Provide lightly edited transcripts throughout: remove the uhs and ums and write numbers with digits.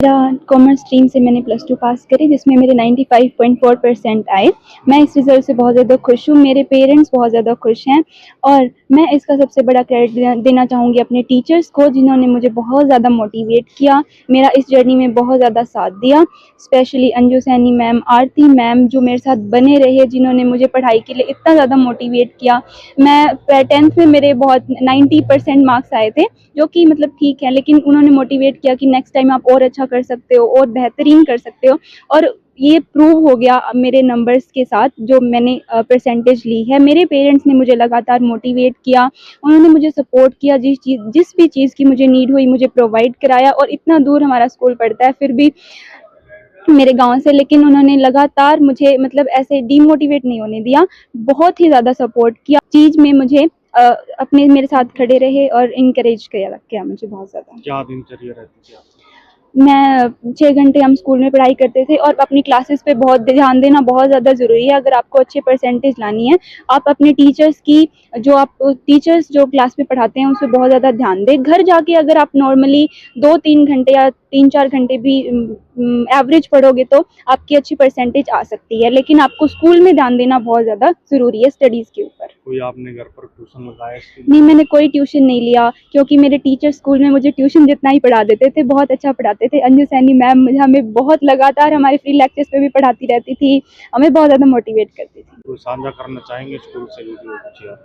मेरा commerce stream से मैंने +2 पास करी, जिसमें मेरे 95.4% आए। मैं इस रिज़ल्ट से बहुत ज़्यादा खुश हूँ, मेरे पेरेंट्स बहुत ज़्यादा खुश हैं और मैं इसका सबसे बड़ा क्रेडिट देना चाहूँगी अपने टीचर्स को, जिन्होंने मुझे बहुत ज़्यादा मोटिवेट किया, मेरा इस जर्नी में बहुत ज़्यादा साथ दिया। स्पेशली अंजू सैनी मैम, आरती मैम जो मेरे साथ बने रहे, जिन्होंने मुझे पढ़ाई के लिए इतना ज़्यादा मोटिवेट किया। मैं 10th में मेरे बहुत 90% मार्क्स आए थे, जो कि मतलब ठीक है, लेकिन उन्होंने मोटिवेट किया कि नेक्स्ट टाइम आप और अच्छा कर सकते हो और बेहतरीन कर सकते हो, और ये प्रूव हो गया मेरे नंबर्स के साथ जो मैंने परसेंटेज ली है। मेरे पेरेंट्स ने मुझे लगातार मोटिवेट किया, उन्होंने मुझे सपोर्ट किया, जिस भी चीज़ की मुझे नीड हुई मुझे प्रोवाइड कराया, और इतना दूर हमारा स्कूल पड़ता है फिर भी मेरे गाँव से, लेकिन उन्होंने लगातार मुझे मतलब ऐसे डीमोटिवेट नहीं होने दिया, बहुत ही ज़्यादा सपोर्ट किया। चीज़ में मुझे अपने मेरे साथ खड़े रहे और इनकरेज किया मुझे बहुत ज़्यादा। क्या दिनचर्या रहती थी आपकी? मैं 6 घंटे हम स्कूल में पढ़ाई करते थे, और अपनी क्लासेस पे बहुत ध्यान देना बहुत ज़्यादा ज़रूरी है। अगर आपको अच्छे परसेंटेज लानी है, आप अपने टीचर्स जो क्लास में पढ़ाते हैं उस पे बहुत ज़्यादा ध्यान दें। घर जाके अगर आप नॉर्मली 2-3 घंटे या 3-4 घंटे भी एवरेज पढ़ोगे तो आपकी अच्छी परसेंटेज आ सकती है, लेकिन आपको स्कूल में ध्यान देना बहुत ज़्यादा ज़रूरी है स्टडीज़ के ऊपर। कोई आपने घर पर ट्यूशन लगाया इसके लिए? नहीं, मैंने कोई ट्यूशन नहीं लिया, क्योंकि मेरे टीचर स्कूल में मुझे ट्यूशन जितना ही पढ़ा देते थे, बहुत अच्छा पढ़ाते थे। अंजू सैनी मैम हमें बहुत लगातार हमारे फ्री लेक्चर्स पे भी पढ़ाती रहती थी, हमें बहुत ज़्यादा मोटिवेट करती थी। कोई साझा करना चाहेंगे स्कूल से जुड़ी हुई कुछ याद?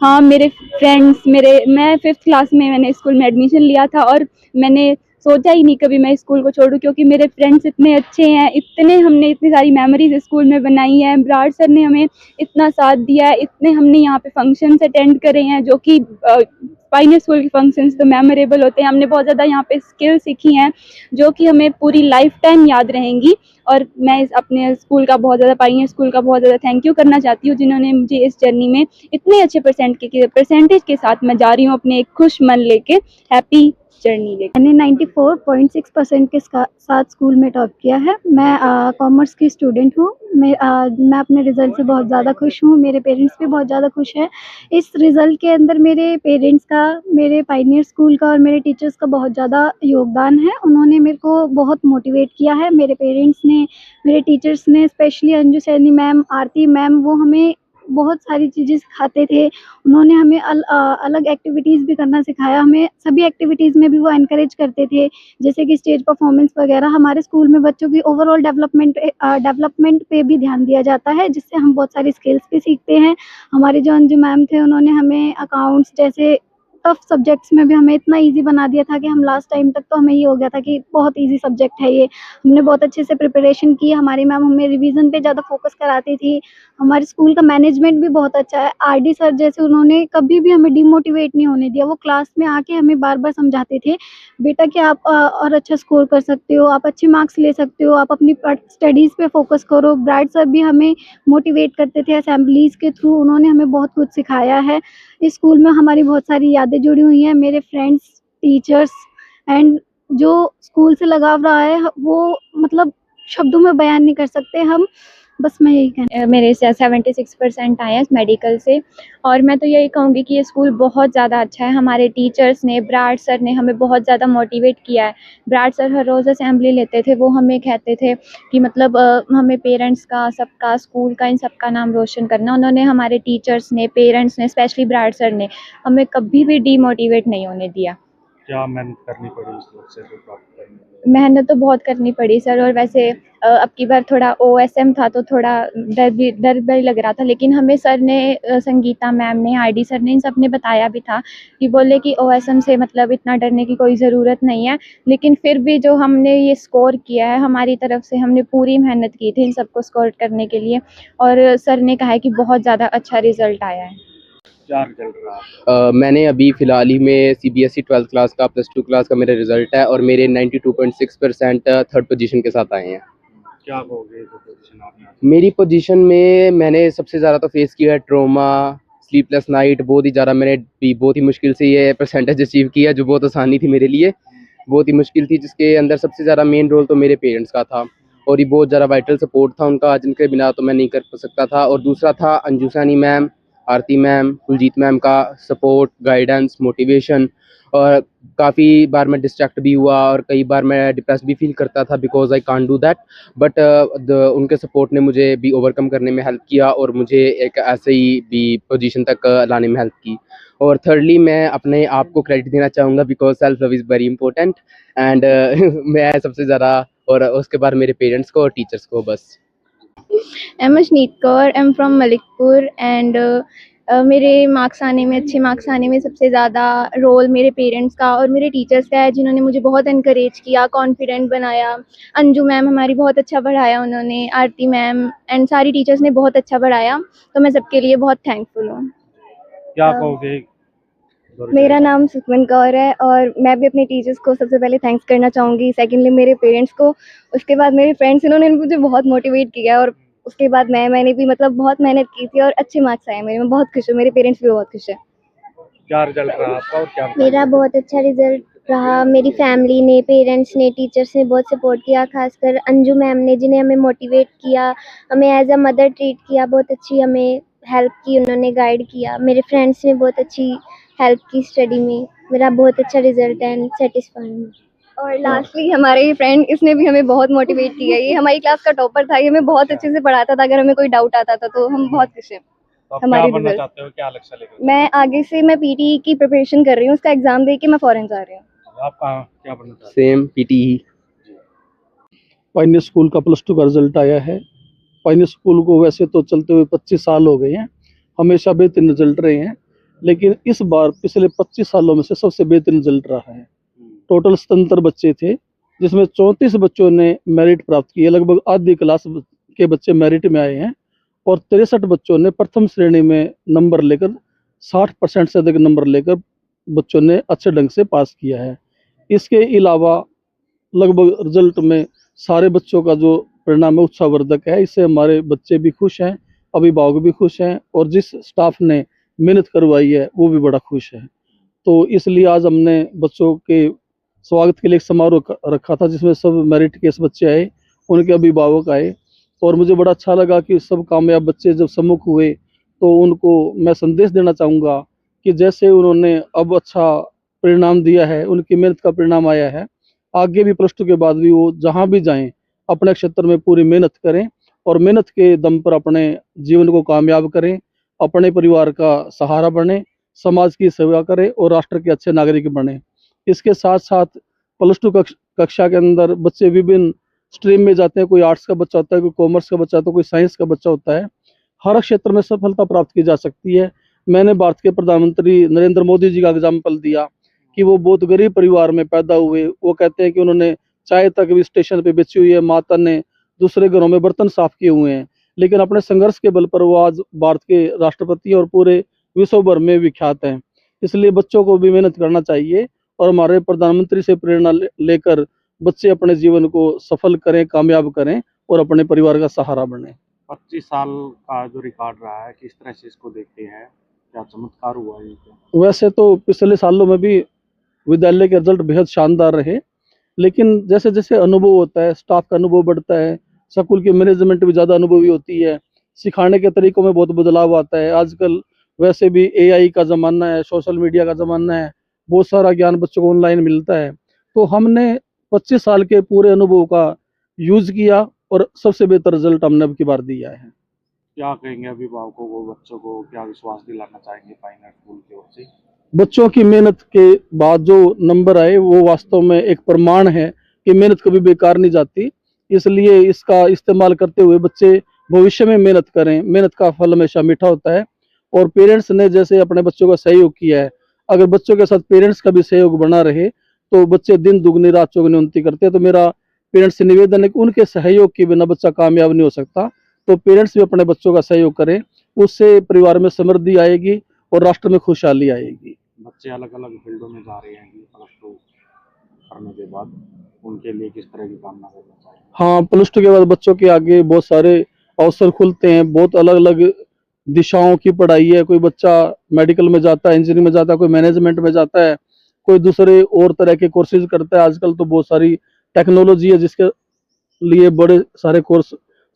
हाँ, मेरे फ्रेंड्स मैं 5th क्लास में मैंने स्कूल में एडमिशन लिया था, और मैंने सोचा ही नहीं कभी मैं स्कूल को छोड़ूँ, क्योंकि मेरे फ्रेंड्स इतने अच्छे हैं, हमने इतनी सारी मेमोरीज़ स्कूल में बनाई हैं। ब्राड सर ने हमें इतना साथ दिया है, इतने हमने यहाँ पे फंक्शंस अटेंड करे हैं, जो कि पायनियर स्कूल के फंक्शंस तो मेमोरेबल होते हैं। हमने बहुत ज़्यादा यहाँ पे स्किल सीखी हैं, जो कि हमें पूरी लाइफ टाइम याद रहेंगी, और मैं अपने स्कूल का बहुत ज़्यादा, पायनियर स्कूल का बहुत ज़्यादा थैंक यू करना चाहती हूँ, जिन्होंने मुझे इस जर्नी में इतने अच्छे परसेंटेज के साथ मैं जा रही हूँ अपने एक खुश मन लेके, हैप्पी जर्नी लेके। मैंने 94.6% के साथ स्कूल में टॉप किया है। मैं कॉमर्स की स्टूडेंट हूँ। मैं अपने रिज़ल्ट से बहुत ज़्यादा खुश हूँ, मेरे पेरेंट्स भी बहुत ज़्यादा खुश हैं। इस रिज़ल्ट के अंदर मेरे पेरेंट्स का, मेरे पायनियर स्कूल का और मेरे टीचर्स का बहुत ज़्यादा योगदान है। उन्होंने मेरे को बहुत मोटिवेट किया है। मेरे पेरेंट्स ने, मेरे टीचर्स ने, स्पेशली अंजू सैनी मैम, आरती मैम, वो हमें बहुत सारी चीज़ें सिखाते थे। उन्होंने हमें अलग एक्टिविटीज़ भी करना सिखाया, हमें सभी एक्टिविटीज़ में भी वो एनकरेज करते थे, जैसे कि स्टेज परफॉर्मेंस वगैरह। हमारे स्कूल में बच्चों की ओवरऑल डेवलपमेंट पे भी ध्यान दिया जाता है, जिससे हम बहुत सारी स्किल्स भी सीखते हैं। हमारे जो अंजू मैम थे, उन्होंने हमें अकाउंट्स जैसे टफ सब्जेक्ट्स में भी हमें इतना ईज़ी बना दिया था कि हम लास्ट टाइम तक तो हमें ये हो गया था कि बहुत ईज़ी सब्जेक्ट है ये। हमने बहुत अच्छे से प्रिपरेशन की, हमारी मैम हमें रिवीजन पे ज़्यादा फोकस कराती थी। हमारे स्कूल का मैनेजमेंट भी बहुत अच्छा है। आरडी सर जैसे, उन्होंने कभी भी हमें डिमोटिवेट नहीं होने दिया। वो क्लास में आके हमें बार-बार समझाते थे, बेटा कि आप और अच्छा स्कोर कर सकते हो, आप अच्छे मार्क्स ले सकते हो, आप अपनी स्टडीज़ पे फोकस करो। ब्राइट सर भी हमें मोटिवेट करते थे असेंबलीज़ के थ्रू, उन्होंने हमें बहुत कुछ सिखाया है। इस स्कूल में हमारी बहुत सारी यादें जुड़ी हुई हैं। मेरे फ्रेंड्स, टीचर्स एंड जो स्कूल से लगाव रहा है, वो मतलब शब्दों में बयान नहीं कर सकते हम। बस मैं यही कहना, मेरे 76% आए हैं मेडिकल से, और मैं तो यही कहूँगी कि ये स्कूल बहुत ज़्यादा अच्छा है। हमारे टीचर्स ने, ब्राड सर ने हमें बहुत ज़्यादा मोटिवेट किया है। ब्राड सर हर रोज़ असेंबली लेते थे, वो हमें कहते थे कि मतलब हमें पेरेंट्स का, सबका, स्कूल का, इन सबका नाम रोशन करना। उन्होंने, हमारे टीचर्स ने, पेरेंट्स ने, स्पेशली ब्राड सर ने हमें कभी भी डीमोटिवेट नहीं होने दिया। क्या मेहनत करनी पड़ी इस लक्ष्य को प्राप्त करने के लिए? मेहनत तो बहुत करनी पड़ी सर, और वैसे अब की बार थोड़ा OSM था तो थोड़ा डर भी लग रहा था, लेकिन हमें सर ने, संगीता मैम ने, आरडी सर ने, इन सब ने बताया भी था कि बोले कि OSM से मतलब इतना डरने की कोई ज़रूरत नहीं है। लेकिन फिर भी जो हमने ये स्कोर किया है, हमारी तरफ से हमने पूरी मेहनत की थी इन सबको स्कोर करने के लिए, और सर ने कहा है कि बहुत ज़्यादा अच्छा रिज़ल्ट आया है। क्या रिजल्ट रहा? मैंने अभी फ़िलहाल ही में CBSE 12th क्लास का, +2 क्लास का मेरा रिज़ल्ट है, और मेरे 92.6% थर्ड पोजीशन के साथ आए हैं। क्या कहोगे जो पोजीशन आपने हासिल? मेरी पोजीशन में मैंने सबसे ज़्यादा तो फेस किया है ट्रॉमा, स्लीपलेस नाइट, बहुत ही ज़्यादा मैंने भी बहुत ही मुश्किल से ये परसेंटेज अचीव किया, जो बहुत आसानी थी मेरे लिए, बहुत ही मुश्किल थी, जिसके अंदर सबसे ज़्यादा मेन रोल तो मेरे पेरेंट्स का था, और ये बहुत ज़्यादा वाइटल सपोर्ट था उनका, जिनके बिना तो मैं नहीं कर सकता था। और दूसरा था अंजू सैनी मैम, आरती मैम, कुलजीत मैम का सपोर्ट, गाइडेंस, मोटिवेशन, और काफ़ी बार मैं डिस्ट्रैक्ट भी हुआ और कई बार मैं डिप्रेस भी फील करता था because I can't do that, but उनके सपोर्ट ने मुझे भी ओवरकम करने में हेल्प किया और मुझे एक ऐसे ही भी पोजीशन तक लाने में हेल्प की। और थर्डली मैं अपने आप को क्रेडिट देना चाहूँगा because self love is very important and मैं सबसे ज़्यादा, और उसके बाद मेरे पेरेंट्स को और टीचर्स को बस। I'm Ashneet Kaur, I'm from Malikpur and मेरे मार्क्स आने में, अच्छे मार्क्स आने में सबसे ज़्यादा रोल मेरे पेरेंट्स का और मेरे टीचर्स का है, जिन्होंने मुझे बहुत इनकरेज किया, कॉन्फिडेंट बनाया। अंजू मैम हमारी बहुत अच्छा पढ़ाया उन्होंने, आरती मैम एंड सारी टीचर्स ने बहुत अच्छा पढ़ाया, तो मैं सबके लिए बहुत थैंकफुल हूँ। क्या कहोगे? मेरा नाम सुखमन कौर है और मैं भी अपने टीचर्स को सबसे पहले थैंक्स करना चाहूँगी, सेकेंडली मेरे पेरेंट्स को, उसके बाद मेरे फ्रेंड्स, इन्होंने मुझे बहुत मोटिवेट किया और उसके बाद मैंने भी मतलब बहुत मेहनत की थी और अच्छे मार्क्स आए मेरे, मैं बहुत खुश हूँ, मेरे पेरेंट्स भी बहुत खुश हैं। क्या रिजल्ट रहा आपका और क्या मेरा बहुत अच्छा रिजल्ट रहा। मेरी फैमिली ने, पेरेंट्स ने, टीचर्स ने बहुत सपोर्ट किया, खासकर अंजू मैम ने, जिन्हें हमें मोटिवेट किया, हमें एज अ मदर ट्रीट किया, बहुत अच्छी हमें हेल्प की, उन्होंने गाइड किया। मेरे फ्रेंड्स ने बहुत अच्छी हेल्प की स्टडी में। मेरा बहुत अच्छा रिजल्ट है एंड सेटिस्फाइंग। और लास्टली हमारे फ्रेंड, इसने भी हमें बहुत मोटिवेट किया, ये हमारी क्लास का टॉपर था, ये हमें बहुत अच्छे से पढ़ाता था, अगर हमें कोई डाउट आता था तो हम बहुत खुश हैं। तो आप हमारी क्या बनना result। चाहते हो, क्या लक्ष्य लेकर? मैं आगे से मैं पीटी की प्रिपरेशन कर रही हूँ, उसका एग्जाम दे के मैं फॉरेन जा रही हूँ। आप कहाँ क्या बनना चाहते सेम पीटी ही। पायनियर स्कूल का +2 का रिजल्ट आया है। पायनियर स्कूल को वैसे तो चलते हुए 25 साल हो गए हैं, हमेशा बेहतरीन रिजल्ट रहे हैं, लेकिन इस बार पिछले 25 सालों में से सबसे बेहतरीन रिजल्ट रहा है। टोटल 77 बच्चे थे, जिसमें 34 बच्चों ने मेरिट प्राप्त किए, लगभग आधी क्लास के बच्चे मेरिट में आए हैं और 63 बच्चों ने प्रथम श्रेणी में नंबर लेकर 60% से अधिक नंबर लेकर बच्चों ने अच्छे ढंग से पास किया है। इसके अलावा लगभग रिजल्ट में सारे बच्चों का जो परिणाम है उत्साहवर्धक है, इससे हमारे बच्चे भी खुश हैं, अभिभावक भी खुश हैं और जिस स्टाफ ने मेहनत करवाई है वो भी बड़ा खुश है। तो इसलिए आज हमने बच्चों के स्वागत के लिए एक समारोह रखा था, जिसमें सब मेरिट के बच्चे आए, उनके अभिभावक आए और मुझे बड़ा अच्छा लगा कि सब कामयाब बच्चे जब सम्मुख हुए तो उनको मैं संदेश देना चाहूँगा कि जैसे उन्होंने अब अच्छा परिणाम दिया है, उनकी मेहनत का परिणाम आया है, आगे भी +2 के बाद भी वो जहाँ भी जाएं अपने क्षेत्र में पूरी मेहनत करें और मेहनत के दम पर अपने जीवन को कामयाब करें, अपने परिवार का सहारा बने, समाज की सेवा करें और राष्ट्र के अच्छे नागरिक बने। इसके साथ साथ +2 कक्षा के अंदर बच्चे विभिन्न स्ट्रीम में जाते हैं, कोई आर्ट्स का बच्चा होता है, कोई कॉमर्स का बच्चा होता है, कोई साइंस का बच्चा होता है। हर क्षेत्र में सफलता प्राप्त की जा सकती है। मैंने भारत के प्रधानमंत्री नरेंद्र मोदी जी का एग्जाम्पल दिया कि वो बहुत गरीब परिवार में पैदा हुए। वो कहते हैं कि उन्होंने चाय तक भी स्टेशन पे बेची हुई है, माता ने दूसरे घरों में बर्तन साफ किए हुए हैं, लेकिन अपने संघर्ष के बल पर वो आज भारत के राष्ट्रपति और पूरे विश्व भर में विख्यात हैं। इसलिए बच्चों को भी मेहनत करना चाहिए और हमारे प्रधानमंत्री से प्रेरणा लेकर बच्चे अपने जीवन को सफल करें, कामयाब करें और अपने परिवार का सहारा बने। 25 साल का जो रिकॉर्ड रहा है, किस तरह से इसको देखते हैं? क्या चमत्कार हुआ है ये क्या? वैसे तो पिछले सालों में भी विद्यालय के रिजल्ट बेहद शानदार रहे, लेकिन जैसे जैसे अनुभव होता है, स्टाफ का अनुभव बढ़ता है, स्कूल की मैनेजमेंट भी ज़्यादा अनुभवी होती है, सिखाने के तरीकों में बहुत बदलाव आता है। आजकल वैसे भी AI का ज़माना है, सोशल मीडिया का ज़माना है, बहुत सारा ज्ञान बच्चों को ऑनलाइन मिलता है। तो हमने 25 साल के पूरे अनुभव का यूज़ किया और सबसे बेहतर रिजल्ट हमने अब की बार दिया है। क्या कहेंगे अभिभावकों को, बच्चों को क्या विश्वास दिलाना चाहेंगे पायनियर स्कूल की ओर से? बच्चों की मेहनत के बाद जो नंबर आए वो वास्तव में एक प्रमाण है कि मेहनत कभी बेकार नहीं जाती। इसलिए इसका इस्तेमाल करते हुए बच्चे भविष्य में मेहनत करें, मेहनत का फल हमेशा मीठा होता है। और पेरेंट्स ने जैसे अपने बच्चों का सहयोग किया है, अगर बच्चों के साथ पेरेंट्स का भी सहयोग बना रहे तो बच्चे दिन दुगनी रात चौगुनी उन्नति करते हैं। तो मेरा पेरेंट्स से निवेदन है कि उनके सहयोग के बिना बच्चा कामयाब नहीं हो सकता, तो पेरेंट्स भी अपने बच्चों का सहयोग करें, उससे परिवार में समृद्धि आएगी और राष्ट्र में खुशहाली आएगी। बच्चे अलग अलग फील्डों में जा रहे हैं +2 करने के बाद, उनके लिए किस तरह की कामना करना चाहिए? हाँ, +2 के बाद बच्चों के आगे बहुत सारे अवसर खुलते हैं, बहुत अलग अलग दिशाओं की पढ़ाई है। कोई बच्चा मेडिकल में जाता है, इंजीनियरिंग में जाता है, कोई मैनेजमेंट में जाता है, कोई दूसरे और तरह के कोर्सेज करता है। आजकल तो बहुत सारी टेक्नोलॉजी है जिसके लिए बड़े सारे कोर्स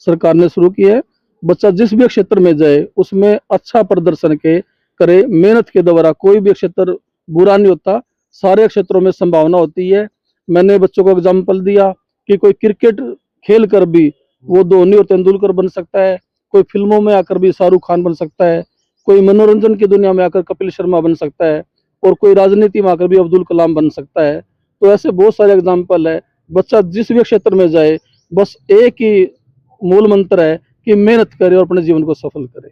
सरकार ने शुरू किए हैं। बच्चा जिस भी क्षेत्र में जाए उसमें अच्छा प्रदर्शन करे, मेहनत के द्वारा कोई भी क्षेत्र बुरा नहीं होता, सारे क्षेत्रों में संभावना होती है। मैंने बच्चों को एग्जाम्पल दिया कि कोई क्रिकेट खेल कर भी वो धोनी और तेंदुलकर बन सकता है, कोई फिल्मों में आकर भी शाहरुख खान बन सकता है, कोई मनोरंजन की दुनिया में आकर कपिल शर्मा बन सकता है, और कोई राजनीति में आकर भी अब्दुल कलाम बन सकता है। तो ऐसे बहुत सारे एग्जाम्पल है। बच्चा जिस भी क्षेत्र में जाए, बस एक ही मूल मंत्र है कि मेहनत करे और अपने जीवन को सफल करे।